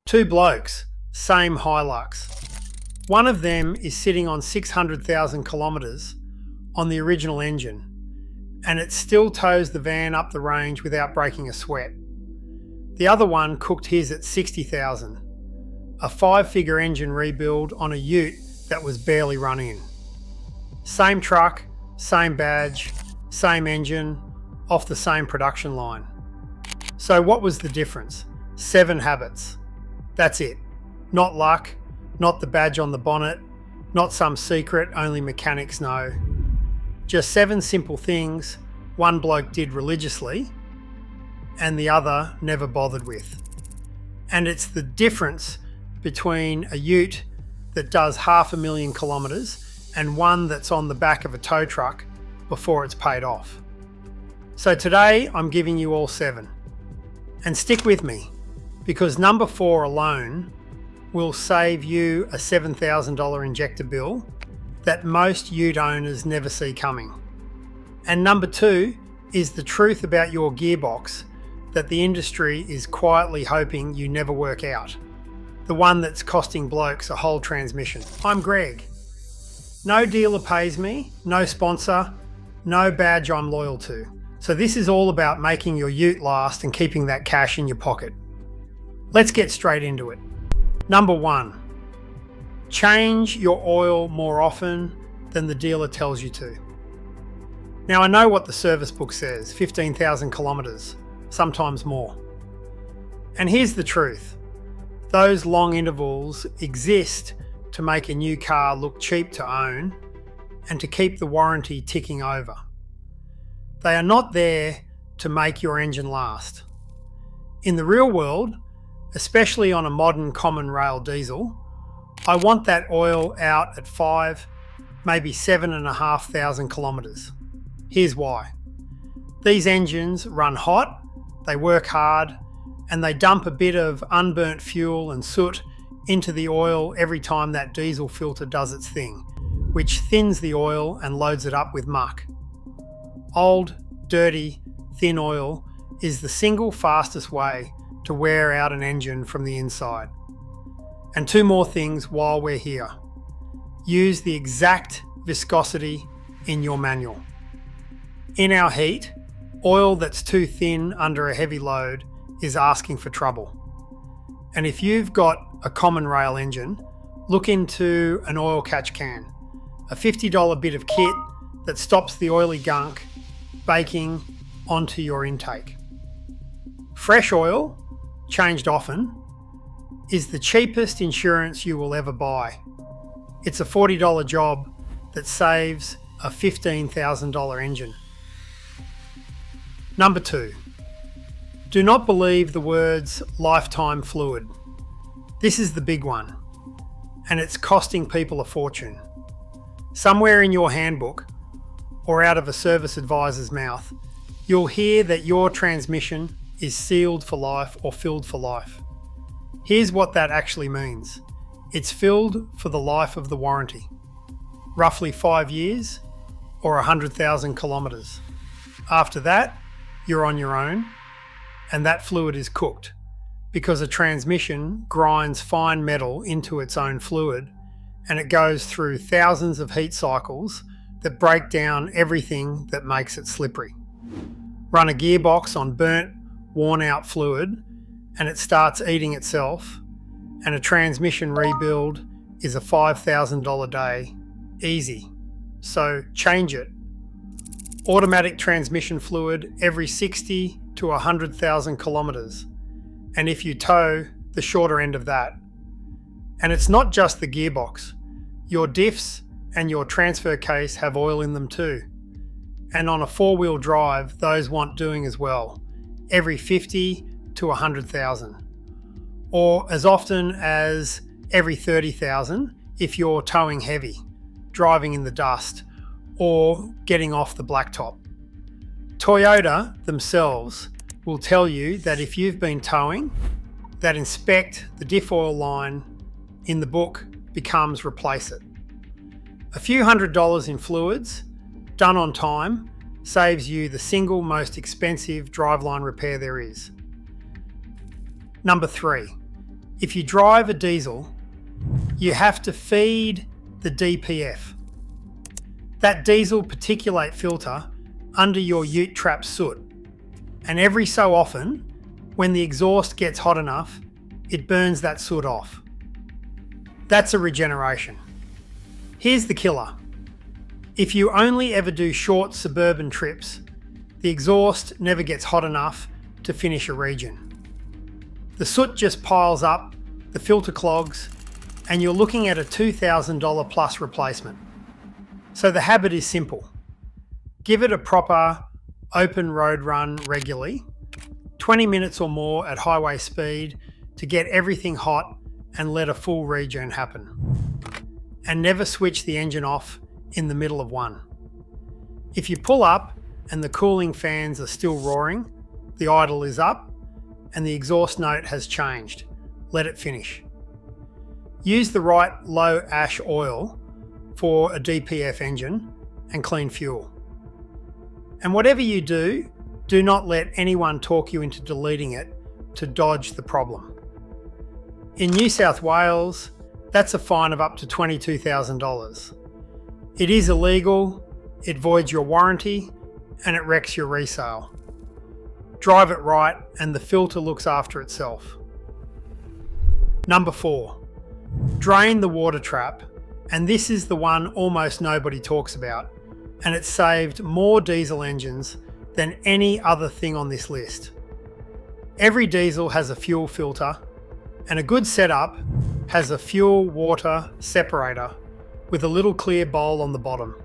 Two blokes, same HiLux. One of them is sitting on 600,000 kilometres on the original engine, and it still tows the van up the range without breaking a sweat. The other one cooked his at 60,000, a 5-figure engine rebuild on a ute that was barely run in. Same truck, same badge, same engine, off the same production line. So what was the difference? 7 habits. That's it. Not luck, not the badge on the bonnet, not some secret only mechanics know. Just 7 simple things one bloke did religiously and the other never bothered with. And it's the difference between a ute that does 500,000 kilometres and one that's on the back of a tow truck before it's paid off. So today I'm giving you all 7. And stick with me, because number 4 alone will save you a $7,000 injector bill that most ute owners never see coming. And number 2 is the truth about your gearbox that the industry is quietly hoping you never work out. The one that's costing blokes a whole transmission. I'm Greg. No dealer pays me, no sponsor, no badge I'm loyal to. So this is all about making your ute last and keeping that cash in your pocket. Let's get straight into it. Number 1, change your oil more often than the dealer tells you to. Now I know what the service book says, 15,000 kilometres, sometimes more. And here's the truth. Those long intervals exist to make a new car look cheap to own and to keep the warranty ticking over. They are not there to make your engine last. In the real world, especially on a modern common rail diesel, I want that oil out at 5, maybe 7,500 kilometres. Here's why. These engines run hot, they work hard, and they dump a bit of unburnt fuel and soot into the oil every time that diesel filter does its thing, which thins the oil and loads it up with muck. Old, dirty, thin oil is the single fastest way to wear out an engine from the inside. And 2 more things while we're here. Use the exact viscosity in your manual. In our heat, oil that's too thin under a heavy load is asking for trouble. And if you've got a common rail engine, look into an oil catch can, a $50 bit of kit that stops the oily gunk baking onto your intake. Fresh oil, changed often, is the cheapest insurance you will ever buy. It's a $40 job that saves a $15,000 engine. Number 2, do not believe the words lifetime fluid. This is the big one, and it's costing people a fortune. Somewhere in your handbook, or out of a service advisor's mouth, you'll hear that your transmission is sealed for life or filled for life. Here's what that actually means. It's filled for the life of the warranty, roughly 5 years or 100,000 kilometres. After that, you're on your own, and that fluid is cooked because a transmission grinds fine metal into its own fluid, and it goes through thousands of heat cycles that break down everything that makes it slippery. Run a gearbox on burnt, worn out fluid and it starts eating itself, and a transmission rebuild is a $5,000 day, easy. So change it. Automatic transmission fluid every 60 to 100,000 kilometres, and if you tow, the shorter end of that. And it's not just the gearbox. Your diffs and your transfer case have oil in them too. And on a 4-wheel drive, those want doing as well, every 50 to 100,000. Or as often as every 30,000 if you're towing heavy, driving in the dust, or getting off the blacktop. Toyota themselves will tell you that if you've been towing, that inspect the diff oil line in the book becomes replace it. A few $100s in fluids, done on time, saves you the single most expensive driveline repair there is. Number 3, If you drive a diesel, you have to feed the DPF. That diesel particulate filter under your ute traps soot, and every so often, when the exhaust gets hot enough, it burns that soot off. That's a regeneration. Here's the killer. If you only ever do short suburban trips, the exhaust never gets hot enough to finish a regen. The soot just piles up, the filter clogs, and you're looking at a $2,000 plus replacement. So the habit is simple. Give it a proper open road run regularly, 20 minutes or more at highway speed to get everything hot and let a full regen happen. And never switch the engine off in the middle of one. If you pull up and the cooling fans are still roaring, the idle is up, and the exhaust note has changed. Let it finish. Use the right low ash oil for a DPF engine and clean fuel. And whatever you do, do not let anyone talk you into deleting it to dodge the problem. In New South Wales, that's a fine of up to $22,000. It is illegal, it voids your warranty, and it wrecks your resale. Drive it right and the filter looks after itself. Number 4, drain the water trap, and this is the one almost nobody talks about, and it's saved more diesel engines than any other thing on this list. Every diesel has a fuel filter, and a good setup has a fuel-water separator with a little clear bowl on the bottom.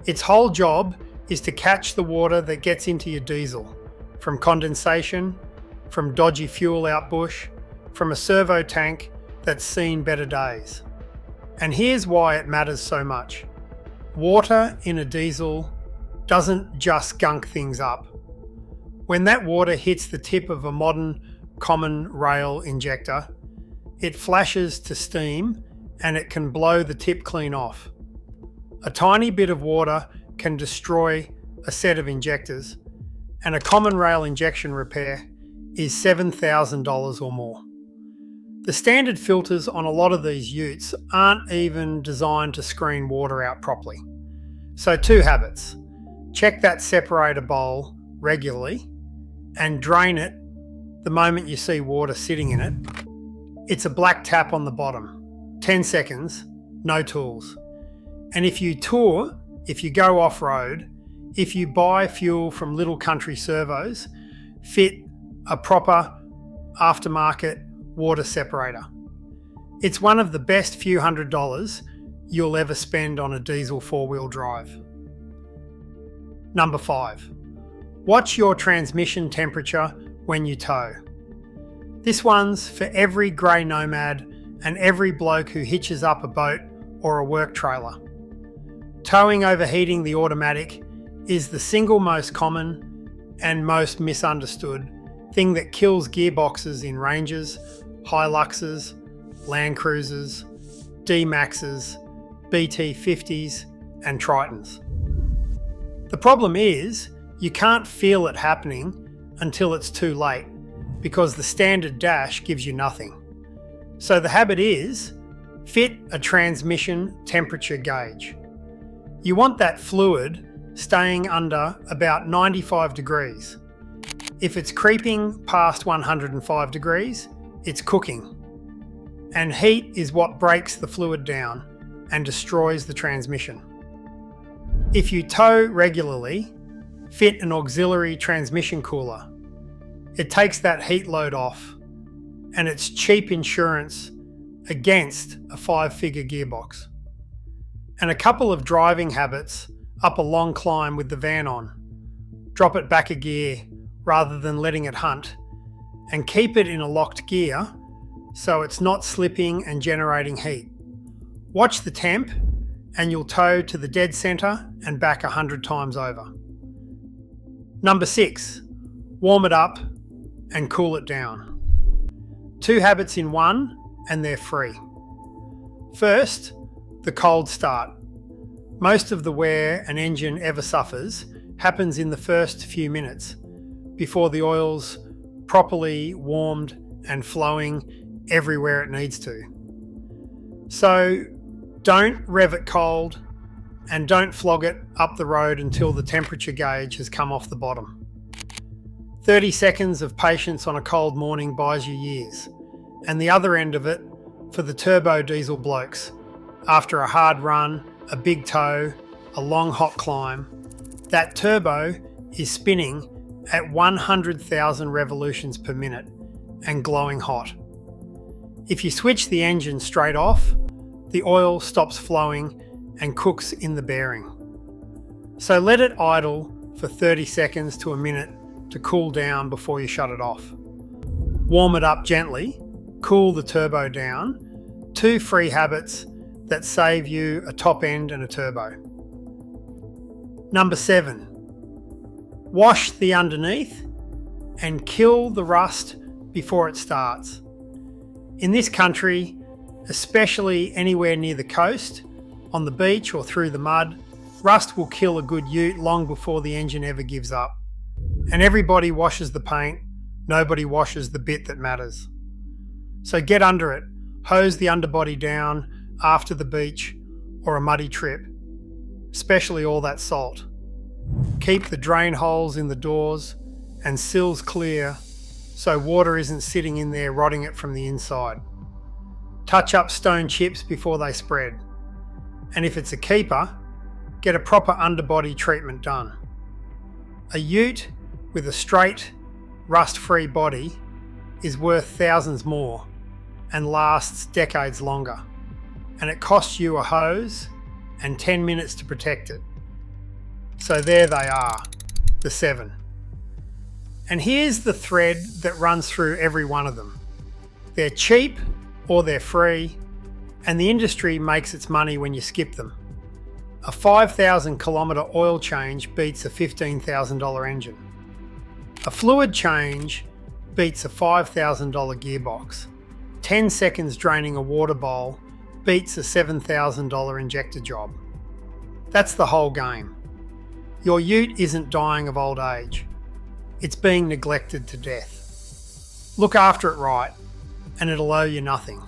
Its whole job is to catch the water that gets into your diesel from condensation, from dodgy fuel out bush, from a servo tank that's seen better days. And here's why it matters so much. Water in a diesel doesn't just gunk things up. When that water hits the tip of a modern common rail injector, it flashes to steam and it can blow the tip clean off. A tiny bit of water can destroy a set of injectors, and a common rail injection repair is $7,000 or more. The standard filters on a lot of these utes aren't even designed to screen water out properly. So 2 habits. Check that separator bowl regularly and drain it the moment you see water sitting in it. It's a black tap on the bottom. 10 seconds, no tools. And if you tour, if you go off-road, if you buy fuel from little country servos, fit a proper aftermarket water separator. It's one of the best few $100s you'll ever spend on a diesel 4-wheel drive. Number 5, watch your transmission temperature when you tow. This one's for every grey nomad and every bloke who hitches up a boat or a work trailer. Towing overheating the automatic is the single most common and most misunderstood thing that kills gearboxes in Rangers, HiLuxes, Land Cruisers, D-Maxes, BT50s and Tritons. The problem is you can't feel it happening until it's too late because the standard dash gives you nothing. So the habit is fit a transmission temperature gauge. You want that fluid staying under about 95 degrees. If it's creeping past 105 degrees, it's cooking. And heat is what breaks the fluid down and destroys the transmission. If you tow regularly, fit an auxiliary transmission cooler. It takes that heat load off, and it's cheap insurance against a 5-figure gearbox. And a couple of driving habits up a long climb with the van on. Drop it back a gear rather than letting it hunt, and keep it in a locked gear so it's not slipping and generating heat. Watch the temp and you'll tow to the dead centre and back 100 times over. Number 6, warm it up and cool it down. 2 habits in one and they're free. First, the cold start. Most of the wear an engine ever suffers happens in the first few minutes before the oil's properly warmed and flowing everywhere it needs to. So don't rev it cold and don't flog it up the road until the temperature gauge has come off the bottom. 30 seconds of patience on a cold morning buys you years. And the other end of it, for the turbo diesel blokes, after a hard run, a big tow, a long hot climb, that turbo is spinning at 100,000 revolutions per minute and glowing hot. If you switch the engine straight off, the oil stops flowing and cooks in the bearing. So let it idle for 30 seconds to a minute to cool down before you shut it off. Warm it up gently, cool the turbo down. 2 free habits that save you a top end and a turbo. Number 7, wash the underneath and kill the rust before it starts. In this country, especially anywhere near the coast, on the beach or through the mud, rust will kill a good ute long before the engine ever gives up. And everybody washes the paint, nobody washes the bit that matters. So get under it, hose the underbody down after the beach or a muddy trip, especially all that salt. Keep the drain holes in the doors and sills clear so water isn't sitting in there rotting it from the inside. Touch up stone chips before they spread. And if it's a keeper, get a proper underbody treatment done. A ute with a straight, rust-free body is worth thousands more and lasts decades longer. And it costs you a hose and 10 minutes to protect it. So there they are, the 7. And here's the thread that runs through every one of them. They're cheap or they're free, and the industry makes its money when you skip them. A 5,000 kilometre oil change beats a $15,000 engine. A fluid change beats a $5,000 gearbox. 10 seconds draining a water bowl beats a $7,000 injector job. That's the whole game. Your ute isn't dying of old age. It's being neglected to death. Look after it right, and it'll owe you nothing.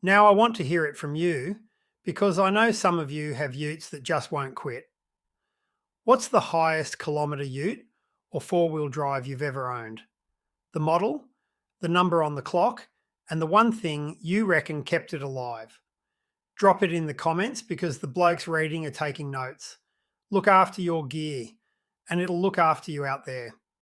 Now I want to hear it from you, because I know some of you have utes that just won't quit. What's the highest kilometre ute or 4-wheel drive you've ever owned? The model, the number on the clock, and the one thing you reckon kept it alive. Drop it in the comments because the blokes reading are taking notes. Look after your gear, and it'll look after you out there.